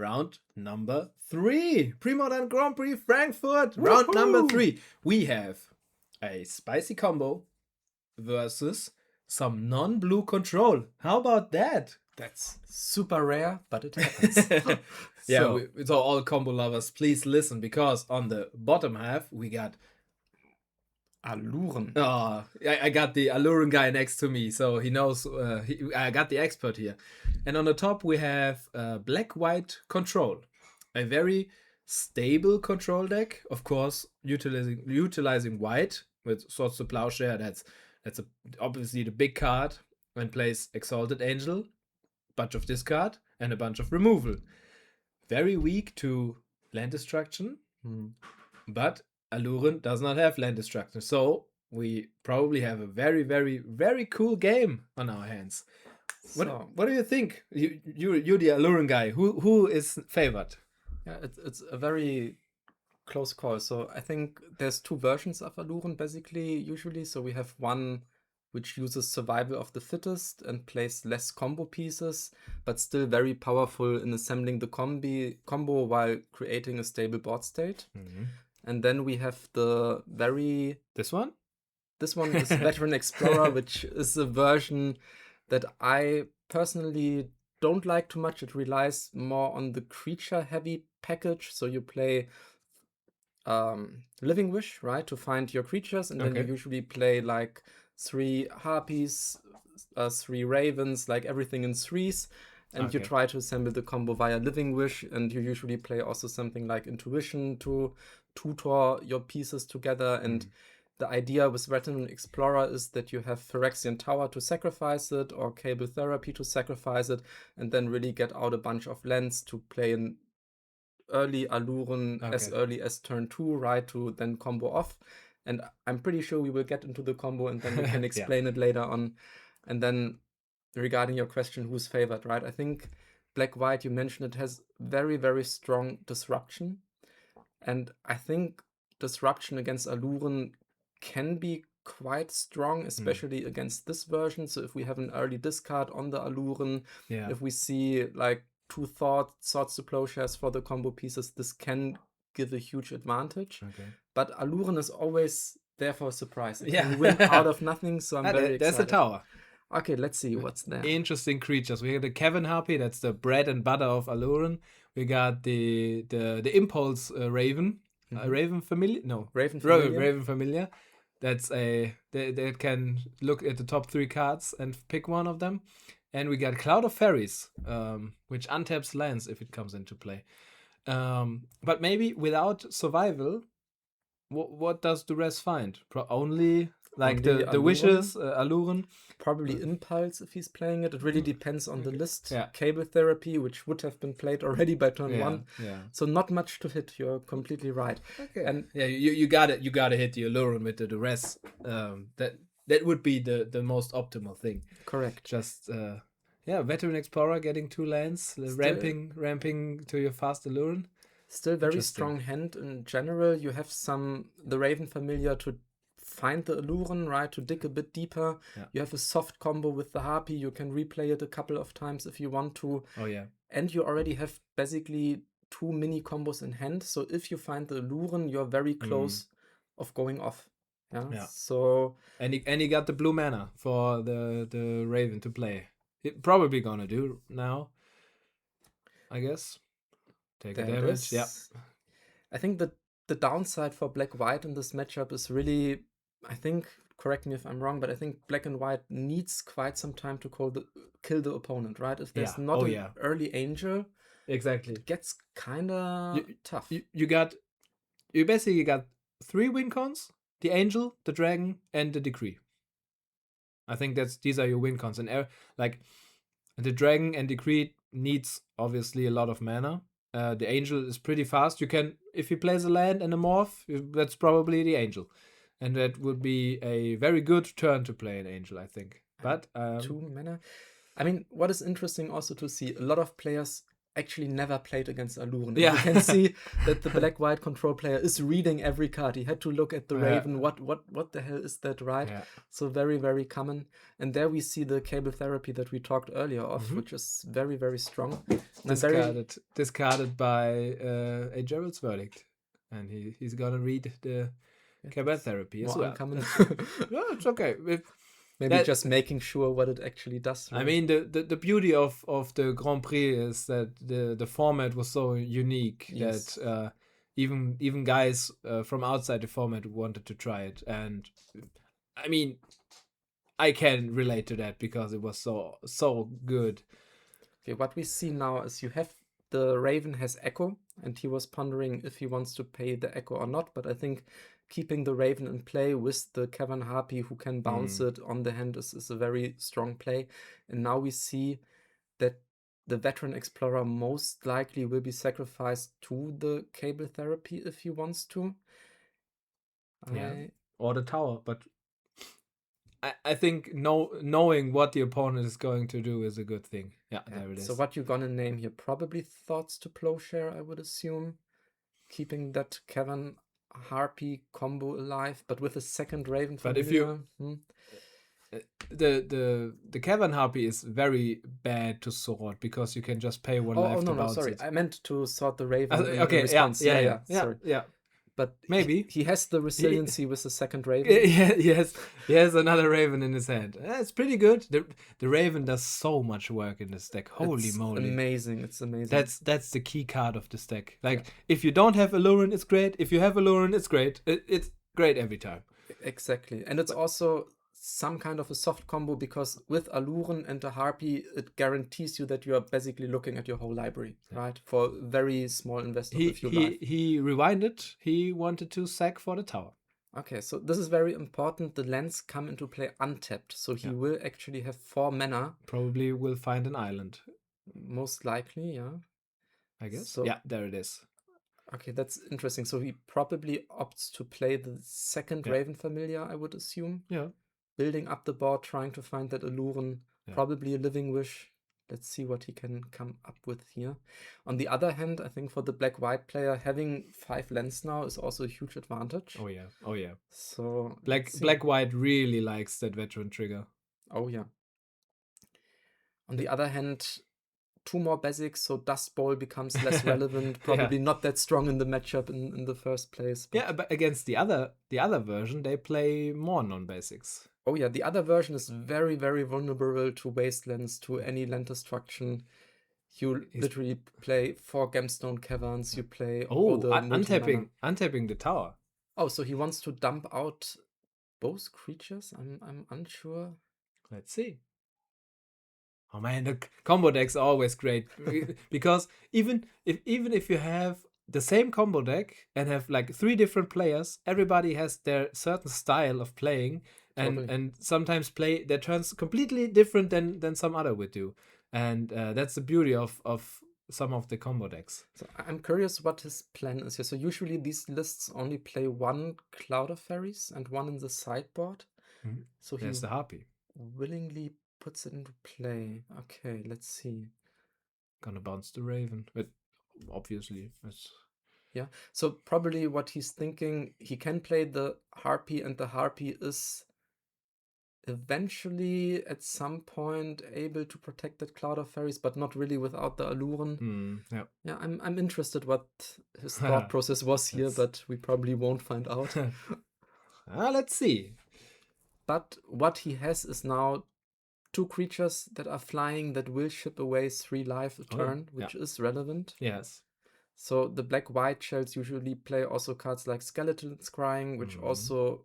round number 3. Premodern Grand Prix Frankfurt, round number 3. We have a spicy combo versus some non-blue control. How about that? That's super rare, but it happens. So all combo lovers, please listen, because on the bottom half we got Alluren. Oh, I got the Alluren guy next to me, so he knows. I got the expert here. And on the top we have black-white control, a very stable control deck. Of course, utilizing white with Swords to Plowshare. That's obviously the big card, and plays Exalted Angel, bunch of discard and a bunch of removal. Very weak to land destruction, but Alluren does not have land destruction, so we probably have a very, very, very cool game on our hands. What do you think? You're the Alluren guy. Who is favored? Yeah, it's a very close call. So I think there's two versions of Alluren basically usually. So we have one which uses survival of the fittest and plays less combo pieces, but still very powerful in assembling the combo while creating a stable board state. Mm-hmm. And then we have the This one? This one is Veteran Explorer, which is a version that I personally don't like too much. It relies more on the creature-heavy package. So you play Living Wish, right, to find your creatures, and then you usually play like 3 harpies, 3 ravens, like everything in 3s. And you try to assemble the combo via Living Wish, and you usually play also something like Intuition to tutor your pieces together. And the idea with Veteran Explorer is that you have Phyrexian Tower to sacrifice it, or Cable Therapy to sacrifice it, and then really get out a bunch of lands to play an early Alluren as early as turn 2, right, to then combo off. And I'm pretty sure we will get into the combo, and then we can explain it later on. And then regarding your question, who's favored, right? I think black-white, you mentioned it, has very, very strong disruption. And I think disruption against Alluren can be quite strong, especially against this version. So if we have an early discard on the Alluren, if we see like 2 Swords to Plowshares for the combo pieces, this can give a huge advantage. But Alluren is always there for a surprise. It can win out of nothing, so I'm very excited. There's a tower. Okay, let's see what's there. Interesting creatures. We have the Kevin Harpy, that's the bread and butter of Alluren. We got the Impulse Raven. Raven Familiar? No. Raven Familiar. Raven Familiar. That's they can look at the top 3 cards and pick one of them. And we got Cloud of Fairies, which untaps lands if it comes into play. But maybe without survival, what does the rest find? Only like the wishes, Alluren. Probably Impulse if he's playing it. It really depends on the list. Cable Therapy, which would have been played already by turn 1. So not much to hit. You're completely right. And you gotta hit the Alluren with the duress. That would be the most optimal thing. Correct. Just Veteran Explorer getting 2 lands, ramping to your fast Alluren. Still very strong hand in general. You have the Raven Familiar to find the Alluren, right, to dig a bit deeper. You have a soft combo with the Harpy. You can replay it a couple of times if you want to. And you already have basically 2 mini combos in hand. So if you find the Alluren, you're very close of going off. So and he got the blue mana for the Raven to play. It probably gonna do now, I guess. Take a damage. I think that the downside for black-white in this matchup is really, I think, correct me if I'm wrong, but I think black and white needs quite some time to kill the opponent, right? If there's not an early angel, it gets kind of tough. You basically got 3 win cons: the angel, the dragon, and the decree. I think these are your win cons. And like the dragon and decree needs obviously a lot of mana. The angel is pretty fast. You can, if he plays a land and a morph, that's probably the angel, and that would be a very good turn to play an angel, I think. But 2 mana. I mean, what is interesting also to see, a lot of players actually never played against Alluren. Yeah. You can see that the black-white control player is reading every card. He had to look at the Raven. What the hell is that, right? Yeah. So very, very common. And there we see the cable therapy that we talked earlier of, which is very, very strong. Discarded by a Gerald's verdict. And he's gonna read the cable therapy as well. No, it's okay. Maybe just making sure what it actually does. Right? I mean, the beauty of the Grand Prix is that the format was so unique that even guys from outside the format wanted to try it. And I mean, I can relate to that because it was so good. Okay, what we see now is you have the Raven has Echo, and he was pondering if he wants to pay the Echo or not, but I think keeping the Raven in play with the Cavern Harpy who can bounce it on the hand is a very strong play. And now we see that the Veteran Explorer most likely will be sacrificed to the Cable Therapy if he wants to. Or the tower, but I think knowing what the opponent is going to do is a good thing. Yeah, there it is. So what you're gonna name here? Probably Thoughts to Plowshare, I would assume. Keeping that Cavern Harpy combo alive, but with a second Raven familiar. But if you the Cavern Harpy is very bad to sort because you can just pay one life to bounce sorry. it. I meant to sort the Raven in response. Yeah. Sorry. Yeah. But maybe he has the resiliency with the second Raven. Yes, he has another Raven in his hand. It's pretty good. The Raven does so much work in this deck. Holy moly! Amazing! It's amazing. That's the key card of this deck. Like if you don't have Alluren, it's great. If you have Alluren, it's great. It's great every time. Exactly, and it's also some kind of a soft combo because with Alluren and the Harpy, it guarantees you that you are basically looking at your whole library, right? For very small investment with your life. He rewinded. He wanted to sack for the tower. Okay, so this is very important. The lands come into play untapped, so he will actually have 4 mana. Probably will find an island. Most likely, yeah. I guess. So, yeah, there it is. Okay, that's interesting. So he probably opts to play the second Raven Familiar, I would assume. Yeah. Building up the board, trying to find that Alluren, probably a Living Wish. Let's see what he can come up with here. On the other hand, I think for the black-white player, having 5 lands now is also a huge advantage. Oh yeah. So black-white really likes that veteran trigger. Oh yeah. On the other hand, 2 more basics, so Dust Bowl becomes less relevant. Probably not that strong in the matchup in the first place. But against the other version, they play more non-basics. Oh yeah, the other version is very, very vulnerable to wastelands, to any land destruction. You literally play 4 Gemstone Caverns, you play all the untapping the tower. Oh, so he wants to dump out both creatures? I'm unsure. Let's see. Oh man, the combo decks are always great because even if you have the same combo deck and have like 3 different players, everybody has their certain style of playing, and sometimes play their turns completely different than some other would do, and that's the beauty of some of the combo decks. So I'm curious what his plan is here. So usually these lists only play 1 Cloud of Fairies and 1 in the sideboard. Mm-hmm. So here's the Harpy. Willingly puts it into play. Okay, let's see. Gonna bounce the Raven, but obviously it's... Yeah, so probably what he's thinking, he can play the Harpy, and the Harpy is eventually at some point able to protect that Cloud of Fairies, but not really without the Alluren. Yeah, I'm interested what his thought process was here, but we probably won't find out. Let's see. But what he has is now 2 creatures that are flying that will ship away 3 life a turn, which is relevant. Yes. So the black-white shells usually play also cards like Skeleton Scrying, which also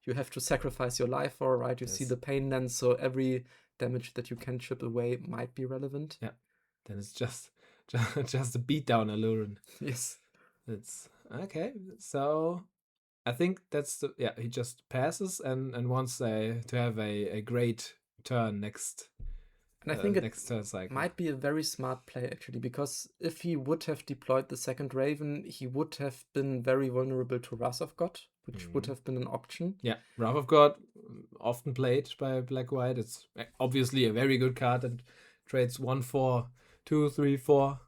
you have to sacrifice your life for, right? You see the pain then, so every damage that you can chip away might be relevant. Yeah. Then it's just a beatdown Alluren. Yes. It's okay. So I think that's he just passes and wants to have a great turn next. And I think it might be a very smart play, actually, because if he would have deployed the second Raven, he would have been very vulnerable to Wrath of God, which would have been an option. Yeah, Wrath of God, often played by black-white. It's obviously a very good card and trades 1/4 2, 3, 4.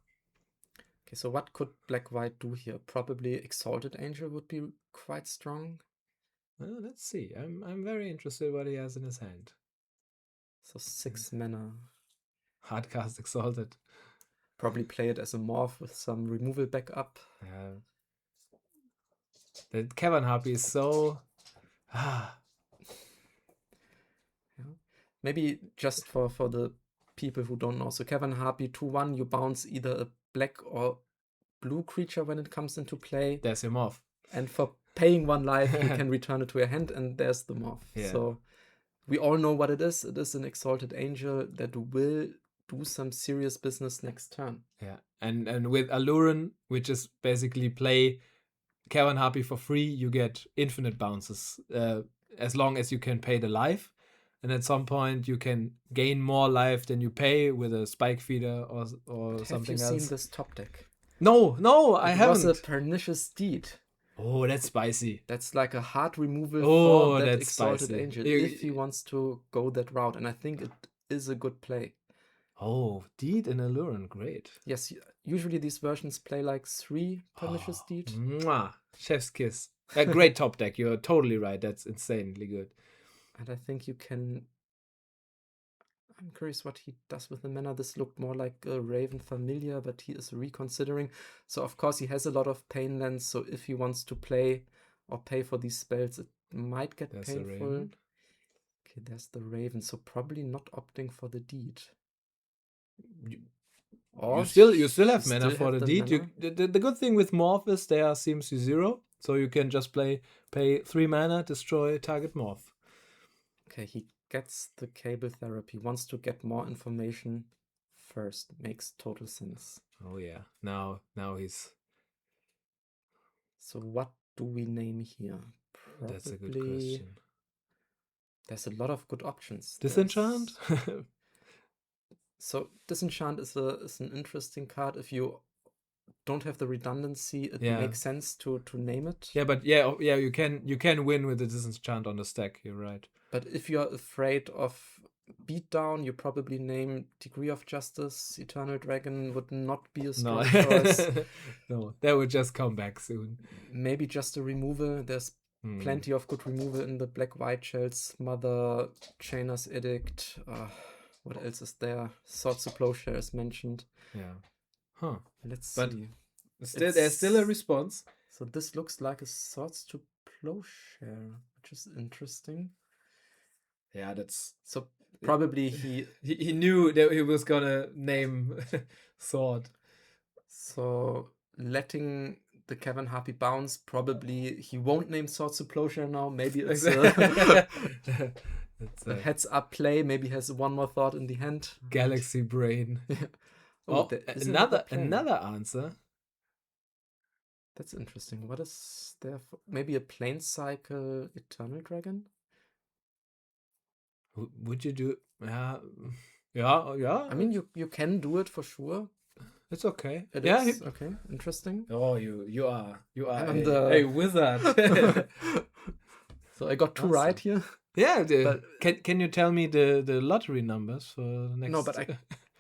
Okay, so what could black-white do here? Probably Exalted Angel would be quite strong. Well, let's see. I'm very interested what he has in his hand. So 6 mana. Hardcast Exalted. Probably play it as a morph with some removal backup. Yeah. The Cavern Harpy is so... Yeah. Maybe just for the people who don't know. So Cavern Harpy 2/1, you bounce either a black or blue creature when it comes into play. There's your morph. And for paying 1 life, you can return it to your hand, and there's the morph. Yeah. So we all know what it is. It is an Exalted Angel that will do some serious business next turn. Yeah, and with Alluren, which is basically play Cavern Harpy for free, you get infinite bounces as long as you can pay the life. And at some point, you can gain more life than you pay with a Spike Feeder or something else. Have you seen this top deck? No, I haven't. It was a Pernicious Deed. Oh, that's spicy. That's like a hard removal for that that's Exalted spicy. Angel if he wants to go that route. And I think it is a good play. Oh, Deed and Alluren, great. Yes, usually these versions play like 3 Pernicious Deed. Mwah, chef's kiss. A great top deck. You're totally right. That's insanely good. And I think you can... I'm curious what he does with the mana. This looked more like a Raven Familiar, but he is reconsidering. So of course he has a lot of pain lands, so if he wants to play or pay for these spells, it might get painful. Okay, there's the Raven, so probably not opting for the Deed. You still have mana for the Deed. The good thing with Morph is they are seems to 0, so you can just pay 3 mana, destroy target Morph. Okay, he gets the Cable Therapy, wants to get more information first. Makes total sense. Oh yeah, now he's... So what do we name here? Probably... That's a good question. There's a lot of good options. Disenchant? So Disenchant is an interesting card. If you don't have the redundancy, it makes sense to name it. Yeah, but you can win with the Disenchant on the stack. You're right. But if you're afraid of beatdown, you probably name Degree of Justice. Eternal Dragon would not be a strong choice. No, that would just come back soon. Maybe just a removal. There's plenty of good removal in the black-white shells. Mother, Chainer's Edict. What else is there? Swords to Plowshare is mentioned. Yeah. Huh. Let's see. There's still a response. So this looks like a Swords to Plowshare, which is interesting. Yeah, that's... So probably he knew that he was gonna name Sword. So letting the Cavern Harpy bounce, probably he won't name Swords to Plowshare now. Maybe it's a heads-up play. Maybe has one more thought in the hand. Galaxy Brain. Another answer. That's interesting. What is there for? Maybe a Planescycle Eternal Dragon? Would you do... Yeah. I mean, you can do it for sure. It's okay. Okay. Interesting. Oh, you are I'm a wizard. So I got 2 right here. Yeah. Can you tell me the lottery numbers for the next? No, but I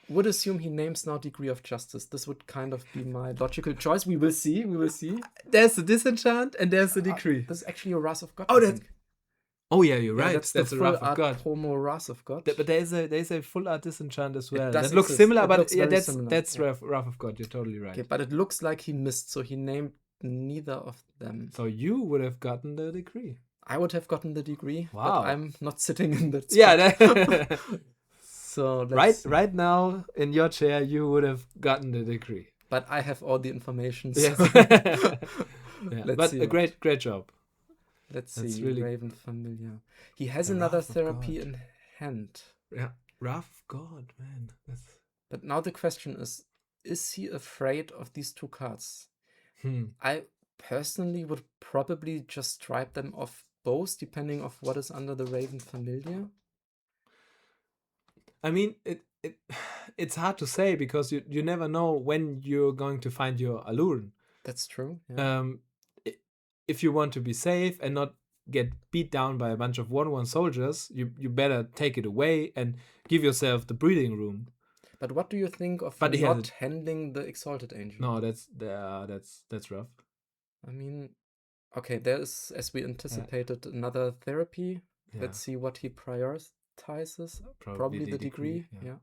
would assume he names now Degree of Justice. This would kind of be my logical choice. We will see. There's the Disenchant and there's the Decree. This is actually a Wrath of God. Oh yeah, you're right. That's the Wrath of God. Promo Wrath of God. But there's a full art Disenchant as well. That looks similar, but that's Wrath of God. You're totally right. Okay, but it looks like he missed, so he named neither of them. So you would have gotten the Decree. I would have gotten the Degree. Wow. But I'm not sitting in that spot. Yeah. So right now in your chair, you would have gotten the Decree. But I have all the information. So yeah. But see a great job. Let's see. Really... Raven Familiar. He has another therapy in hand. Yeah. Wrath of God, man. But now the question is he afraid of these 2 cards? I personally would probably just stripe them off both, depending on what is under the Raven Familiar. I mean, it's hard to say because you never know when you're going to find your Alluren. That's true. Yeah. If you want to be safe and not get beat down by a bunch of 1/1 soldiers, you better take it away and give yourself the breathing room. But what do you think of But not handling the Exalted Angel? No, that's rough. I mean, okay, there is, as we anticipated, another therapy. Yeah. Let's see what he prioritizes. Probably the degree. Yeah.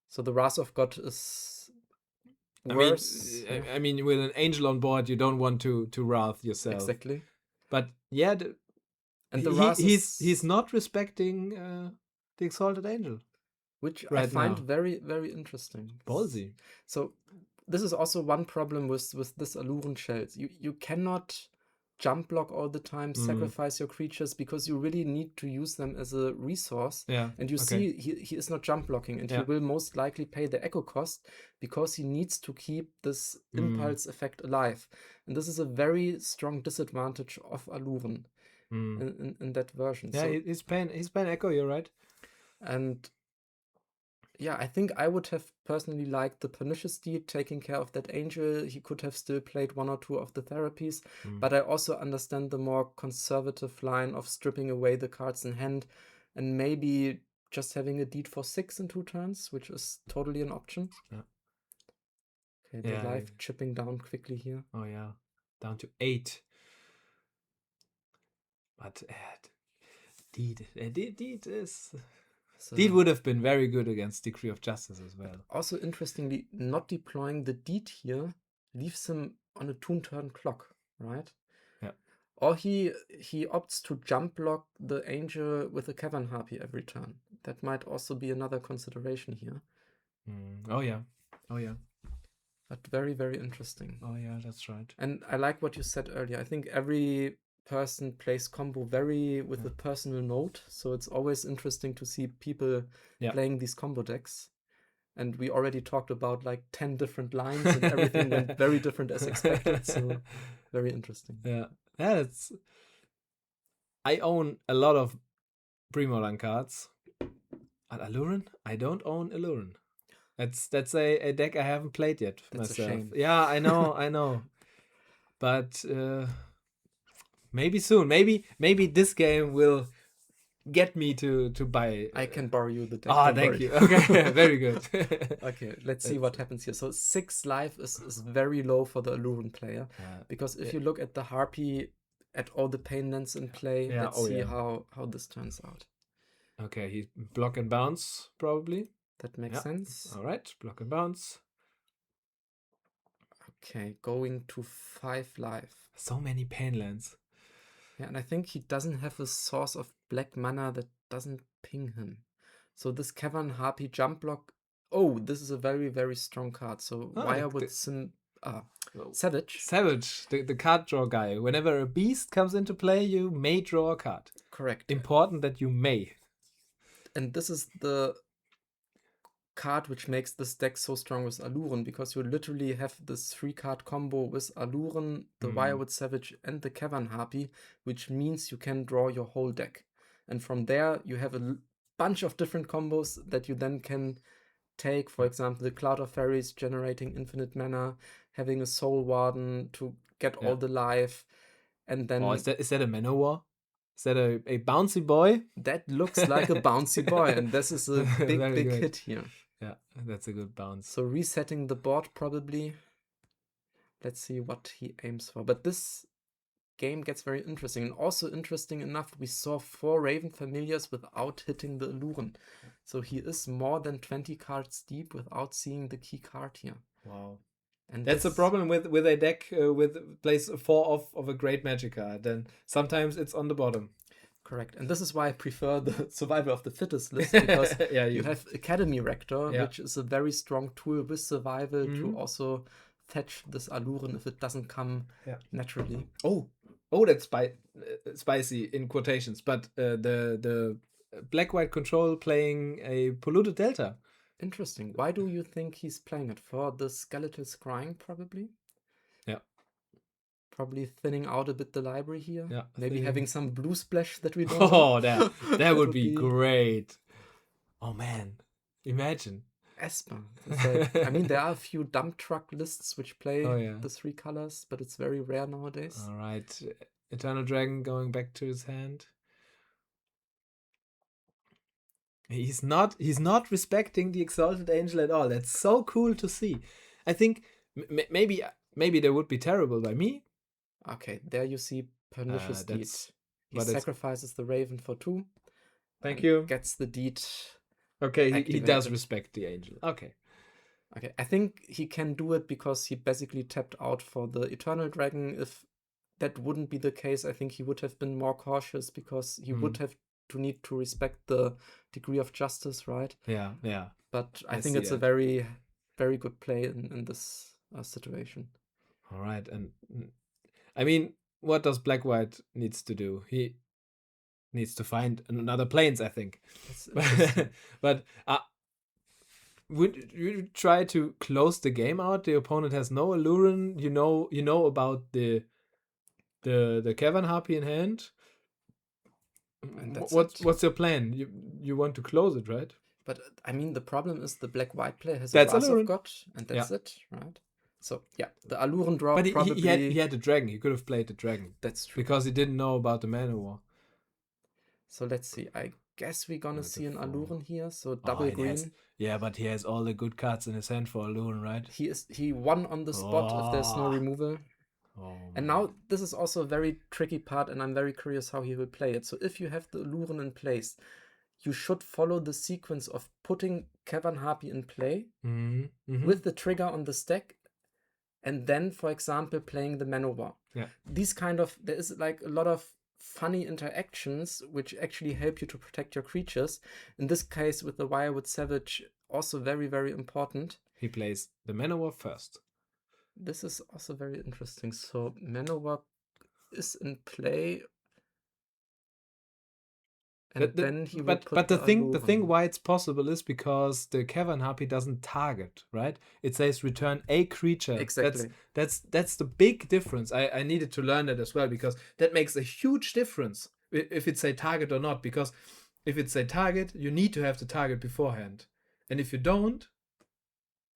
So the Wrath of God is worse. I mean, with an angel on board, you don't want to wrath yourself. Exactly. But yeah, and the Wrath he's not respecting the Exalted Angel, which I find very, very interesting. Ballsy. So this is also one problem with this Alluren shells. You cannot jump block all the time, sacrifice your creatures, because you really need to use them as a resource. Yeah. And you see he is not jump blocking, and he will most likely pay the echo cost because he needs to keep this impulse effect alive. And this is a very strong disadvantage of Alluren in that version. Yeah, so, he's playing echo, you're right. And yeah, I think I would have personally liked the Pernicious Deed taking care of that angel. He could have still played one or two of the therapies, but I also understand the more conservative line of stripping away the cards in hand and maybe just having a deed for 6 in 2 turns, which is totally an option. Yeah. Okay, the life chipping down quickly here. Oh yeah, down to 8. But deed is... So, Deed would have been very good against Decree of Justice as well. Also, interestingly, not deploying the Deed here leaves him on a 2-turn clock, right? Yeah. Or he opts to jump block the Angel with a Cavern Harpy every turn. That might also be another consideration here. Oh yeah. But very, very interesting. Oh yeah, that's right. And I like what you said earlier. I think every person plays combo with a personal note, so it's always interesting to see people playing these combo decks. And we already talked about like 10 different lines, and everything went very different as expected, so very interesting. Yeah, I own a lot of Premodern cards. But Alluren? I don't own Alluren. That's a deck I haven't played yet myself. A shame. Yeah, I know. But maybe soon. Maybe this game will get me to buy. I can borrow you the deck. Oh, thank you. Okay, very good. Okay, let's see what happens here. So 6 life is very low for the Alluren player, because if you look at the Harpy, at all the pain lands in play, let's see how this turns out. Okay, he block and bounce probably. That makes sense. All right, block and bounce. Okay, going to 5 life. So many pain lands. Yeah, and I think he doesn't have a source of black mana that doesn't ping him. So this Cavern Harpy jump block. Oh, this is a very, very strong card. So why would Savage? Savage, the card draw guy. Whenever a beast comes into play, you may draw a card. Correct. Important that you may. And this is the card which makes this deck so strong with Alluren, because you literally have this 3-card combo with Alluren, the Wirewood Savage, and the Cavern Harpy, which means you can draw your whole deck. And from there, you have a bunch of different combos that you then can take. For example, the Cloud of Fairies generating infinite mana, having a Soul Warden to get all the life, and then... Oh, is that a Manowar? Is that a bouncy boy? That looks like a bouncy boy, and this is a big hit here. Yeah, that's a good bounce. So resetting the board probably. Let's see what he aims for. But this game gets very interesting. And also interesting enough, we saw 4 Raven Familiars without hitting the Alluren. So he is more than 20 cards deep without seeing the key card here. Wow. And that's a problem with a deck with plays 4 of a great Magic card. Then sometimes it's on the bottom. Correct. And this is why I prefer the Survival of the Fittest list, because you have Academy Rector, which is a very strong tool with survival to also fetch this Alluren if it doesn't come naturally. Oh, that's spicy in quotations. But the black-white control playing a Polluted Delta. Interesting. Why do you think he's playing it? For the Skeletal Scrying, probably? Yeah. Probably thinning out a bit the library here. Yeah. Maybe having some blue splash that we don't know. That would be great. Oh, man. Imagine. Esper. I mean, there are a few dump truck lists which play the 3 colors, but it's very rare nowadays. All right. Eternal Dragon going back to his hand. He's not respecting the Exalted Angel at all. That's so cool to see. I think maybe they would be terrible by me. Okay, there you see Pernicious Deed. He sacrifices the Raven for 2. Thank you. Gets the deed. Okay, he does respect the angel. Okay, I think he can do it because he basically tapped out for the Eternal Dragon. If that wouldn't be the case, I think he would have been more cautious because he would have to need to respect the degree of justice, right? Yeah. But I think it's a very, very good play in this situation. All right, and I mean, what does Black-White needs to do? He needs to find another planes, I think. But would you try to close the game out? The opponent has no Alluren. You know about the Cavern Harpy in hand. And what's your plan? You want to close it, right? But I mean, the problem is the Black-White player has a Wrath of God, and that's it, right? So yeah, the Alluren draw. But probably he had the dragon. He could have played the dragon. That's true because he didn't know about the Mana War. So let's see. I guess we're gonna see an Alluren here. So double green. Yeah, but he has all the good cards in his hand for Alluren, right? He won on the spot if there's no removal. And now this is also a very tricky part, and I'm very curious how he will play it. So if you have the Alluren in place, you should follow the sequence of putting Cavern Harpy in play with the trigger on the stack, and then, for example, playing the Mana War. Yeah. There is like a lot of funny interactions which actually help you to protect your creatures. In this case, with the Wirewood Savage, also very, very important. He plays the Mana War first. This is also very interesting. So Mana War is in play. And then he would put the thing why it's possible is because the Cavern Harpy doesn't target, right? It says return a creature. Exactly. That's the big difference. I needed to learn that as well, because that makes a huge difference if it's a target or not. Because if it's a target, you need to have the target beforehand, and if you don't,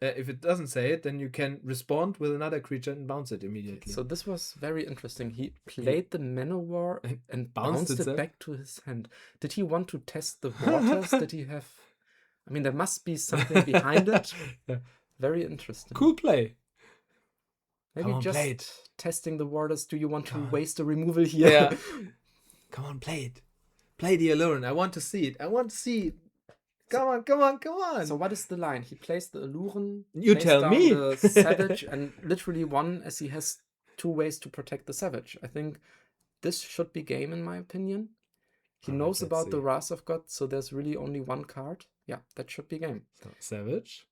if it doesn't say it, then you can respond with another creature and bounce it immediately. So this was very interesting. He played the Mana War and bounced it back to his hand. Did he want to test the waters? Did he have... I mean, there must be something behind it. Yeah. Very interesting. Cool play. Maybe just testing the waters. Do you want to waste a removal here? Yeah. Come on, play it. Play the Alluren. I want to see it. Come on. So what is the line? He plays the Alluren. You tell me. The Savage and literally won, as he has 2 ways to protect the Savage. I think this should be game, in my opinion. He knows about the Wrath of God, so there's really only 1 card. Yeah, that should be game. Savage.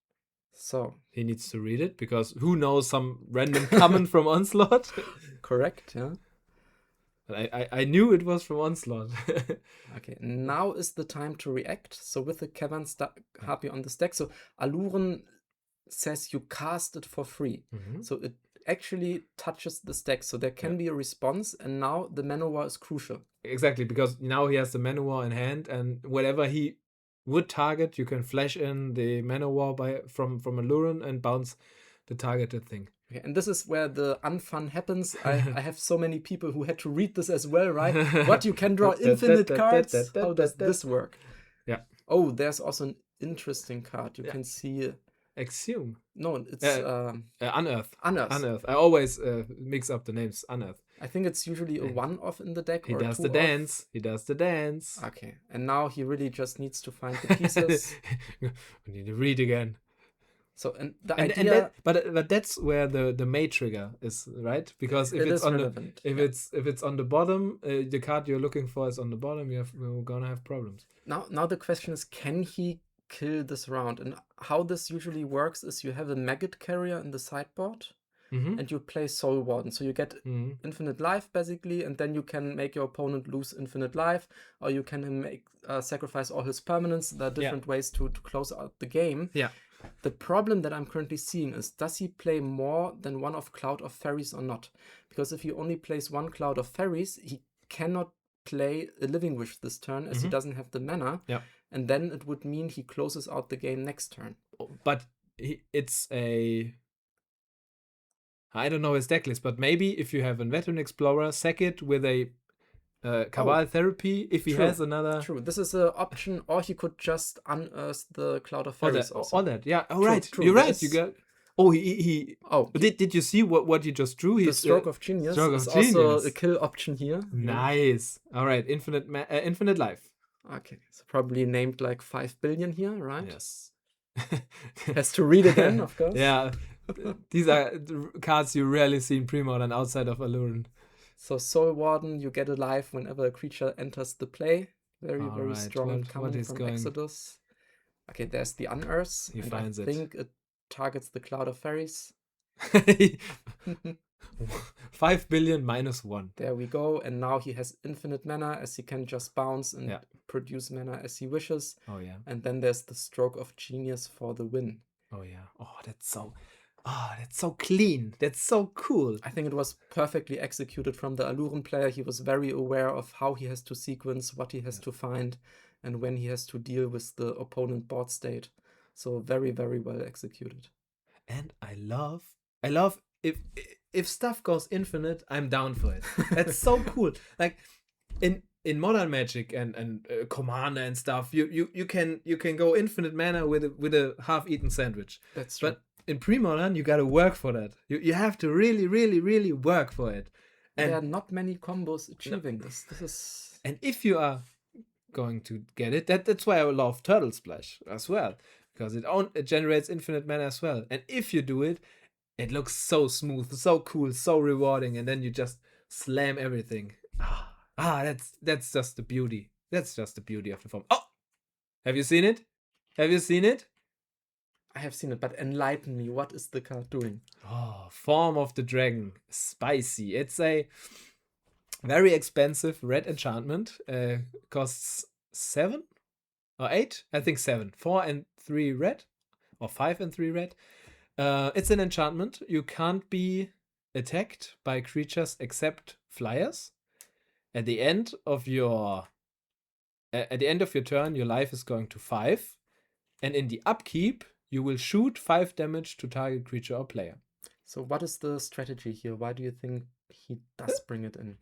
So he needs to read it, because who knows, some random comment from Onslaught. Correct, yeah. I knew it was from Onslaught. Okay, now is the time to react. So with the Cavern Harpy on the stack, so Alluren says you cast it for free. So it actually touches the stack, so there can be a response, and now the Mana War is crucial. Exactly, because now he has the Mana War in hand, and whatever he would target, you can flash in the Mana War from Alluren and bounce the targeted thing. Okay, and this is where the unfun happens. I have so many people who had to read this as well, right? What, you can draw infinite cards? How does this work? Yeah. Oh, there's also an interesting card. You can see... Exhume. No, it's... Unearth. Unearth. I always mix up the names. Unearth. I think it's usually a 1-off in the deck. He does the dance. He does the dance. Okay, and now he really just needs to find the pieces. We need to read again. So and the idea, but that's where the May trigger is, right? Because if it's on relevant. If it's on the bottom, the card you're looking for is on the bottom. We're gonna have problems. Now the question is, can he kill this round? And how this usually works is you have a Maggot Carrier in the sideboard, and you play Soul Warden, so you get infinite life basically, and then you can make your opponent lose infinite life, or you can make sacrifice all his permanents. There are different ways to close out the game. Yeah. The problem that I'm currently seeing is, does he play more than 1 of Cloud of Fairies or not? Because if he only plays 1 Cloud of Fairies, he cannot play a Living Wish this turn, as he doesn't have the mana. Yeah. And then it would mean he closes out the game next turn. But it's a... I don't know his deck list, but maybe if you have a Veteran Explorer, sack it with a Cabal Therapy if he has another. True, this is an option, or he could just unearth the Cloud of Fairies. All that, yeah. Oh, right. True. You're right. You got. Oh, he. Oh, did you see what you just drew? The Stroke of Genius is also a kill option here. Nice. All right, infinite life. Okay, so probably named like 5 billion here, right? Yes. Has to read again, of course. Yeah, these are cards you rarely see in Premodern outside of Alluren. So Soul Warden, you get a life whenever a creature enters the play. Very strong coming from Exodus. Okay, there's the Unearth. He finds it. I think it targets the Cloud of Fairies. 5 billion minus 1. There we go. And now he has infinite mana, as he can just bounce and produce mana as he wishes. Oh yeah. And then there's the Stroke of Genius for the win. Oh yeah. That's so clean. That's so cool. I think it was perfectly executed from the Alluren player. He was very aware of how he has to sequence, what he has to find, and when he has to deal with the opponent board state. So very, very well executed. And I love if stuff goes infinite, I'm down for it. That's so cool. Like in Modern Magic and Commander and stuff, you can go infinite mana with a half-eaten sandwich. That's true. But in Premodern, you gotta work for that. You have to really, really, really work for it. And there are not many combos achieving this. This is. And if you are going to get it, that's why I love Turtle Splash as well, because it generates infinite mana as well. And if you do it, it looks so smooth, so cool, so rewarding, and then you just slam everything. That's just the beauty. That's just the beauty of the form. Oh, have you seen it? Have you seen it? I have seen it, but enlighten me. What is the card doing? Oh, Form of the Dragon. Spicy. It's a very expensive red enchantment. Costs 7 or 8? I think 7. 4 and 3 red. Or 5 and 3 red. It's an enchantment. You can't be attacked by creatures except flyers. At the end of your turn, your life is going to 5. And in the upkeep, you will shoot 5 damage to target creature or player. So what is the strategy here? Why do you think he does bring it in?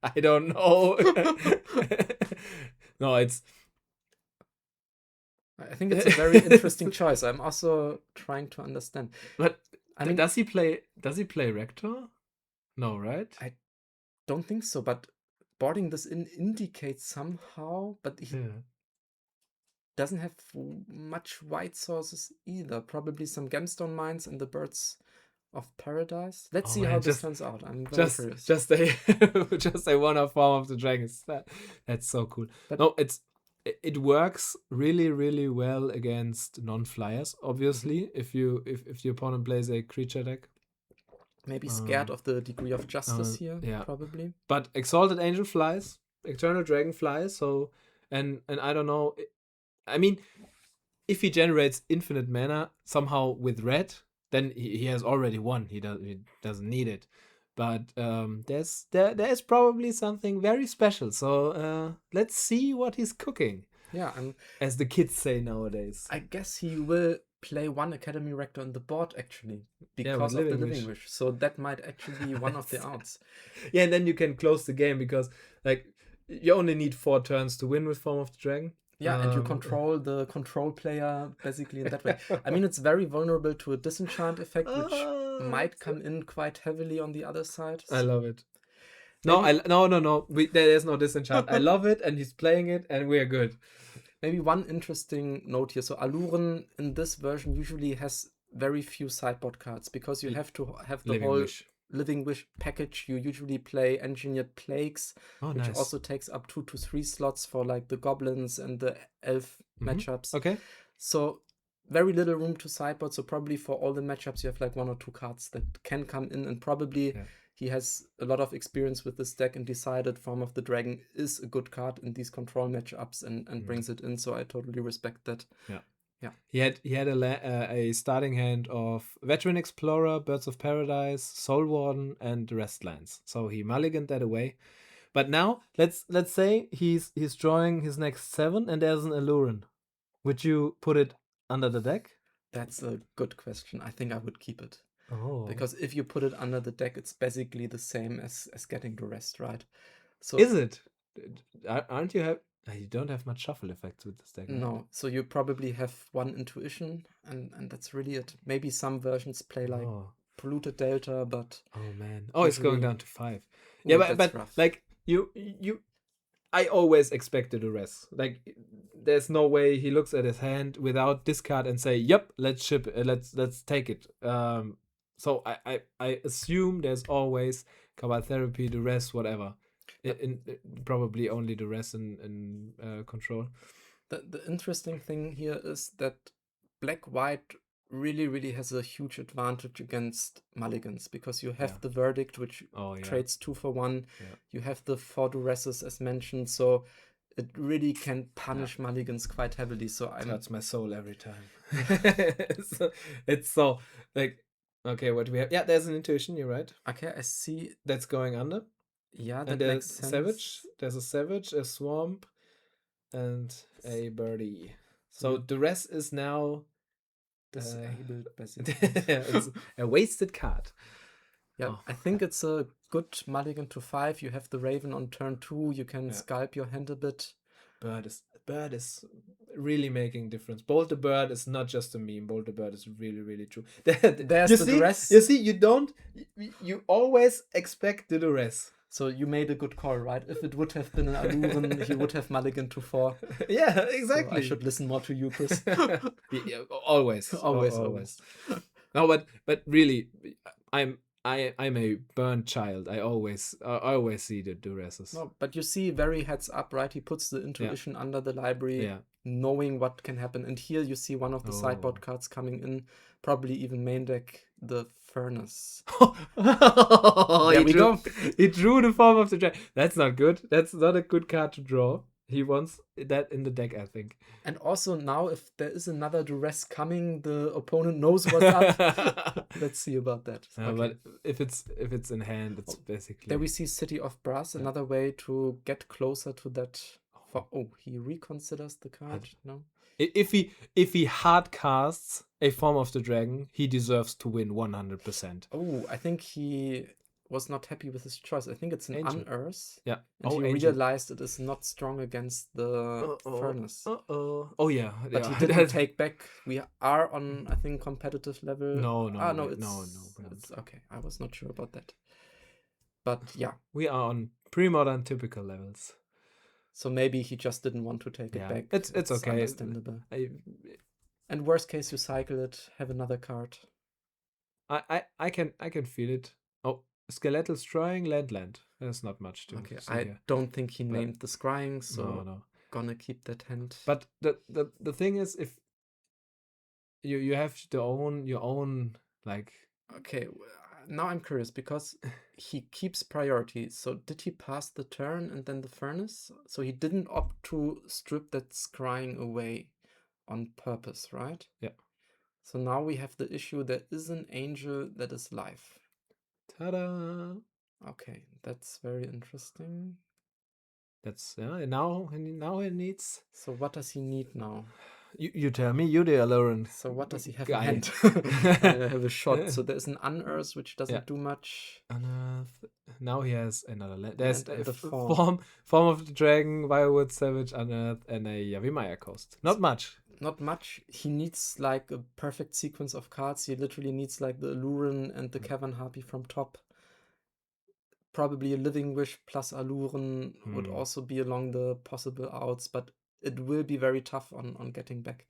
I don't know. No, I think it's a very interesting choice. I'm also trying to understand. But I mean, does he play Rector? No, right? I don't think so, but boarding this in indicates somehow, but he doesn't have much white sources either. Probably some gemstone mines and the Birds of Paradise. Let's see how this turns out. I'm very curious. Just a one-off Form of the Dragons. That's so cool. But no, it works really, really well against non-flyers. Obviously, if your opponent plays a creature deck. Maybe scared of the degree of justice here. Yeah, probably. But Exalted Angel flies, Eternal Dragon flies. So and I don't know. I mean, if he generates infinite mana somehow with red, then he has already won. He doesn't need it. But there is probably something very special. So let's see what he's cooking. Yeah, and as the kids say nowadays. I guess he will play one Academy Rector on the board actually because of the Living Wish. So that might actually be one of the outs. Yeah, and then you can close the game because like you only need 4 turns to win with Form of the Dragon. Yeah, and you control the control player basically in that way. I mean, it's very vulnerable to a disenchant effect, which might come in quite heavily on the other side. I love it. No. There is no disenchant. I love it, and he's playing it, and we are good. Maybe one interesting note here. So Alluren in this version usually has very few sideboard cards because you have to have the whole Living Wish package. You usually play Engineered Plagues, which also takes up 2 to 3 slots for like the goblins and the elf matchups. Okay. So very little room to sideboard. So probably for all the matchups, you have like 1 or 2 cards that can come in, and probably he has a lot of experience with this deck and decided Form of the Dragon is a good card in these control matchups and brings it in. So I totally respect that. Yeah. He had a starting hand of Veteran Explorer, Birds of Paradise, Soul Warden, and Restlands. So he mulliganed that away. But now let's say he's drawing his next 7, and there's an Alluren. Would you put it under the deck? That's a good question. I think I would keep it. Oh. Because if you put it under the deck, it's basically the same as getting the rest, right? So is it? Aren't you have? You don't have much shuffle effects with this deck. Right? No, so you probably have one intuition, and that's really it. Maybe some versions play like polluted delta, but oh man, it's going down to 5. Ooh, yeah, but rough. like you, I always expected a res. Like, there's no way he looks at his hand without discard and say, "Yep, let's ship it. Let's take it." So I assume there's always Cabal Therapy, the res, whatever. Probably only the res in control. The interesting thing here is that black-white really has a huge advantage against mulligans, because you have the verdict, which trades 2 for 1. You have the 4 duresses as mentioned, so it really can punish mulligans quite heavily. So hurts my soul every time. It's so like, okay, what do we have? Yeah, there's an intuition. You're right. Okay, I see. That's going under. Yeah, that makes sense. Savage. There's a savage, a swamp, and a birdie. So the rest is now disabled. It's a wasted card. Yeah, I think it's a good mulligan to 5. You have the Raven on turn 2. You can scalp your hand a bit. Bird is really making difference. Bolt the Bird is not just a meme. Bolt the Bird is really true. There's the duress. You see, you always expect the duress. So you made a good call, right? If it would have been an Aluren, he would have mulligan to 4. Yeah, exactly. So I should listen more to you, Chris. Always. No, but really, I'm a burnt child. I always see the duresses. No, but you see, very heads up, right? He puts the intuition under the library, knowing what can happen. And here you see one of the sideboard cards coming in, probably even main deck, the Furnace. There we go. He drew the form of the dragon. That's not good. That's not a good card to draw. He wants that in the deck, I think. And also now, if there is another duress coming, the opponent knows what's up. Let's see about that. Okay. But if it's in hand, it's basically... There we see City of Brass, another way to get closer to that. He reconsiders the card. No. If he hard casts a form of the dragon, he deserves to win 100%. Oh, I think he was not happy with his choice. I think it's an unearth. Yeah. And he realized it is not strong against the Furnace. Oh yeah. But he didn't take back. We are on, I think, competitive level. No. It's okay. I was not sure about that. But yeah. We are on pre-modern typical levels. So maybe he just didn't want to take it back. It's okay. Understandable. And worst case, you cycle it, have another card. I can feel it. Oh, Skeletal Scrying, land. There's not much to see here. Don't think he named the scrying, so no. Gonna keep that hand. But the thing is, if you have your own like... Okay, now I'm curious, because he keeps priority. So did he pass the turn and then the Furnace? So he didn't opt to strip that scrying away on purpose, right? Yeah. So now we have the issue, there is an angel that is live. Ta-da! Okay, that's very interesting. That's now he needs... So what does he need now? You tell me, you there, Lauren. So what does he have in hand? I have a shot. So there's an unearth, which doesn't do much. Unearth. Now he has another land. There's the form of the dragon, Wirewood, Savage, Unearth, and a Yavimaya Coast. Not much. He needs like a perfect sequence of cards. He literally needs like the Aluren and the Cavern Harpy from top. Probably a Living Wish plus Aluren would also be along the possible outs, but it will be very tough on getting back.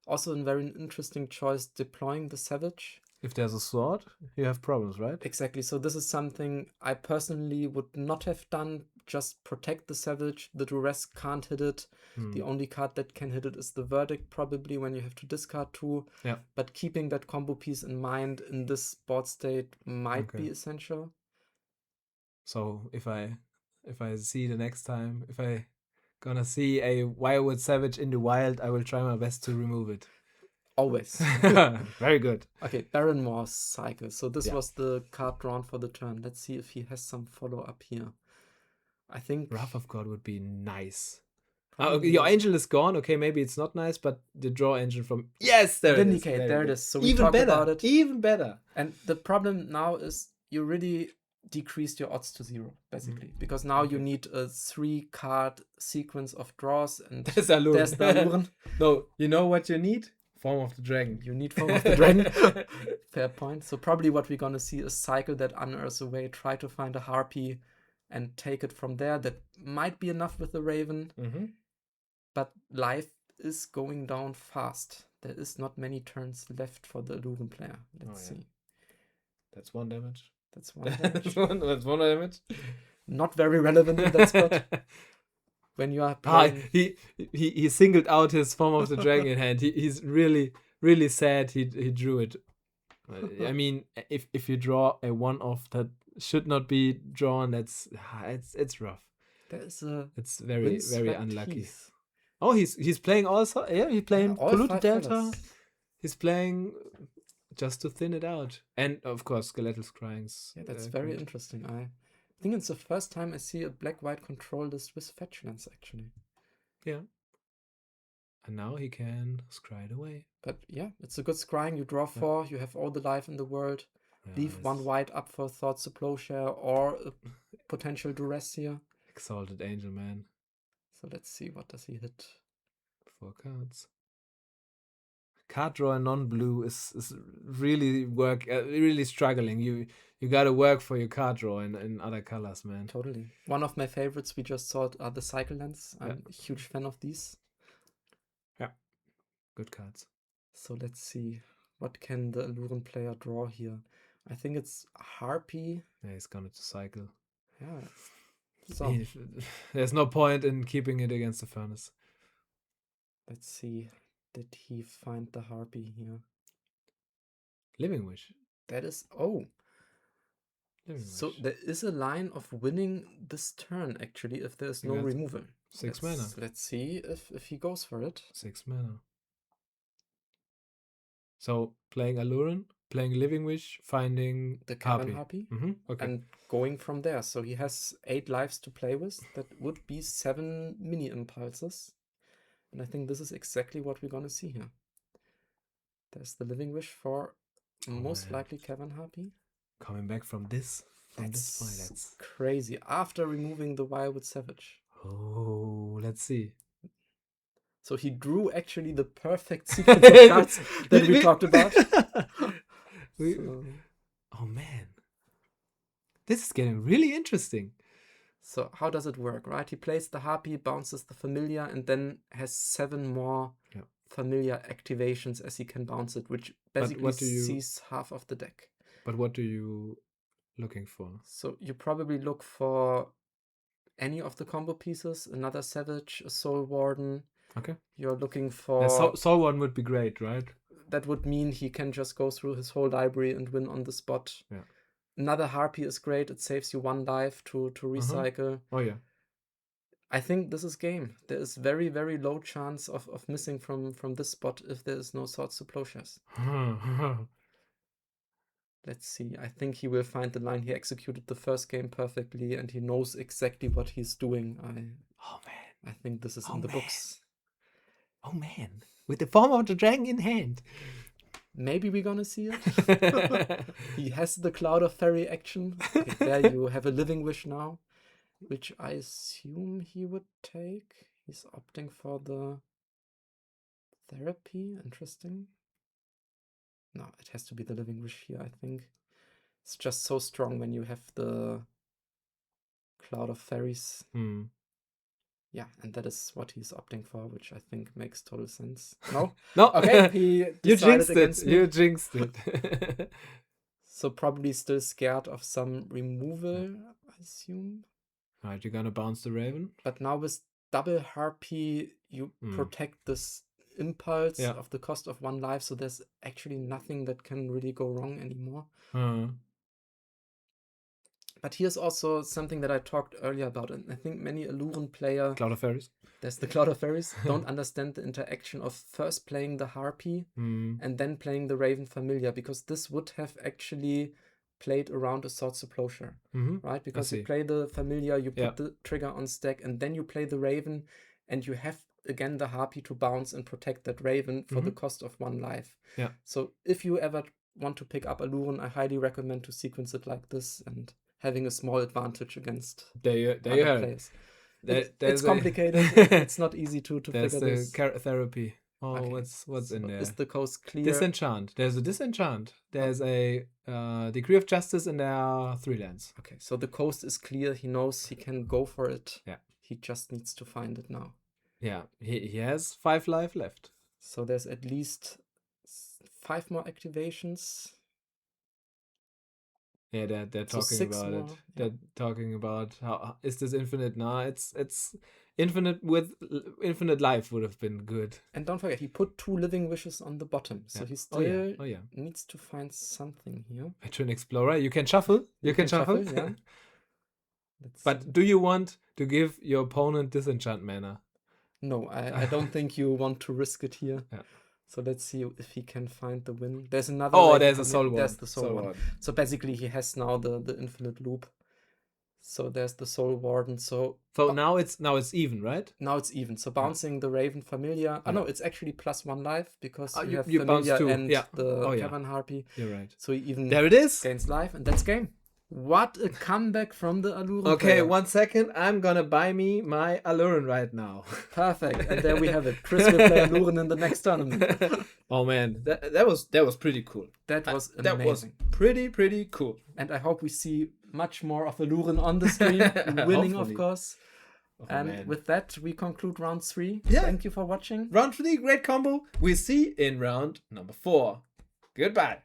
Also, a very interesting choice, deploying the Savage. If there's a sword, you have problems, right? Exactly. So this is something I personally would not have done. Just protect the Savage. The Duress can't hit it. The only card that can hit it is the Verdict, probably, when you have to discard 2. Yeah. But keeping that combo piece in mind in this board state might be essential. So if I see the next time, if I gonna see a Wirewood Savage in the wild, I will try my best to remove it. Always. Very good. Okay, Barrenmore's cycle. So this was the card drawn for the turn. Let's see if he has some follow-up here. I think... Wrath of God would be nice. Your angel is gone. Okay, maybe it's not nice, but the draw engine from... Yes, there it is. There it is. So we even talk better. About it. Even better. And the problem now is you really decreased your odds to 0, basically. Because now you need a 3-card sequence of draws, and there's the Alluren. No, you know what you need? Form of the Dragon. You need Form of the Dragon. Fair point. So probably what we're gonna see is cycle that unearths away, try to find a Harpy, and take it from there. That might be enough with the Raven, but life is going down fast. There is not many turns left for the Alluren player. Let's see. That's 1 damage. That's 1 damage. That's 1 damage. Not very relevant in that spot. When you are playing... he singled out his Form of the Dragon in hand. He's really, really sad he drew it. I mean, if you draw a 1-off that should not be drawn, it's rough. It's very, very unlucky. Piece. Oh, he's playing also. Yeah, he's playing Polluted Delta. Colors. He's playing just to thin it out, and of course, Skeletal Scryings. Yeah, that's very interesting. I think it's the first time I see a black-white control list with fetch lands, actually. Yeah. And now he can scry it away. But yeah, it's a good scrying. You draw 4, you have all the life in the world. Leave 1 white up for Thoughts of Plowshare or a potential duress here. Exalted Angel Man. So let's see, what does he hit? 4 cards. Card draw non-blue is really really struggling. You gotta work for your card draw in other colors, man. Totally. One of my favorites we just saw are the cycle lands. I'm a huge fan of these. Yeah, good cards. So let's see, what can the Alluren player draw here? I think it's Harpy. Yeah, he's gonna cycle. Yeah. So there's no point in keeping it against the Furnace. Let's see. Did he find the Harpy here? Living Wish. That is... Oh. So there is a line of winning this turn, actually, if there's no removal. 6 mana. Let's see if he goes for it. 6 mana. So playing Alluren, playing Living Wish, finding the Cavern Harpy. Okay. And going from there. So he has 8 lives to play with. That would be 7 mini impulses. And I think this is exactly what we're going to see here. There's the Living Wish for most likely Cavern Harpy. Coming back from this fight. That's crazy. After removing the Wildwood Savage. Oh, let's see. So he drew actually the perfect sequence of cards that we talked about. Oh man. This is getting really interesting. So how does it work, right? He plays the Harpy, bounces the Familiar, and then has 7 more Familiar activations as he can bounce it, which basically sees half of the deck. But what are you looking for? So you probably look for any of the combo pieces, another Savage, a Soul Warden. Okay. You're looking for... Soul Warden would be great, right? That would mean he can just go through his whole library and win on the spot. Yeah. Another Harpy is great. It saves you 1 life to recycle. Oh, yeah. I think this is game. There is very, very low chance of missing from this spot if there is no Swords to Plowshares. Let's see. I think he will find the line. He executed the first game perfectly, and he knows exactly what he's doing. I think this is in the books. Oh, man. With the Form of the Dragon in hand. Maybe we're gonna see it. He has the Cloud of Fairy action. Okay, there you have a Living Wish now, which I assume he would take. He's opting for the Therapy. Interesting. No, it has to be the Living Wish here, I think. It's just so strong when you have the Cloud of Fairies. Yeah, and that is what he's opting for, which I think makes total sense. No? No. Okay, you jinxed it. You jinxed it. So probably still scared of some removal, I assume. Right, you're gonna bounce the Raven. But now with double Harpy, you protect this impulse of the cost of 1 life, so there's actually nothing that can really go wrong anymore. But here's also something that I talked earlier about, and I think many Alluren player... Cloud of Fairies. There's the Cloud of Fairies. Don't understand the interaction of first playing the Harpy and then playing the Raven Familiar, because this would have actually played around a Swords to Plowshare, right? Because you play the Familiar, you put the trigger on stack, and then you play the Raven, and you have, again, the Harpy to bounce and protect that Raven for the cost of 1 life. So if you ever want to pick up Alluren, I highly recommend to sequence it like this and having a small advantage against there you other have players. it. It's complicated. It's not easy to figure there's this. the therapy. Oh, Okay. what's in there? Is the coast clear? Disenchant. There's a disenchant. There's a decree of justice, and there are 3 lands. Okay, so the coast is clear. He knows he can go for it. Yeah. He just needs to find it now. Yeah, he has 5 life left. So there's at least 5 more activations. Yeah, they're So talking 6 about more. it. Yeah. They're talking about how is this infinite? Nah, it's infinite with infinite life would have been good. And don't forget, he put 2 living wishes on the bottom. So Yeah. he still Oh yeah. needs to find something here. Veteran Explorer. You can shuffle. You can shuffle. Yeah. But do you want to give your opponent disenchant mana? No, I don't think you want to risk it here. Yeah. So let's see if he can find the win. There's another. Oh, there's a soul one. There's the soul one. So basically, he has now the infinite loop. So there's the soul warden. So now it's even, right? Now it's even. So bouncing the Raven Familiar. Oh no, it's actually +1 life because you have you Familiar and yeah. the Cavern Harpy. You're right. So he even there it is. Gains life, and that's game. What a comeback from the Aluren. Okay, player. 1 second. I'm gonna buy me my Aluren right now. Perfect. And there we have it. Chris will play Aluren in the next tournament. Oh man, that was pretty cool. That was amazing. That was pretty cool. And I hope we see much more of Aluren on the stream, winning of course. Oh, and man. with that, we conclude round 3. Yeah. Thank you for watching. Round 3, great combo. We see in round number 4. Goodbye.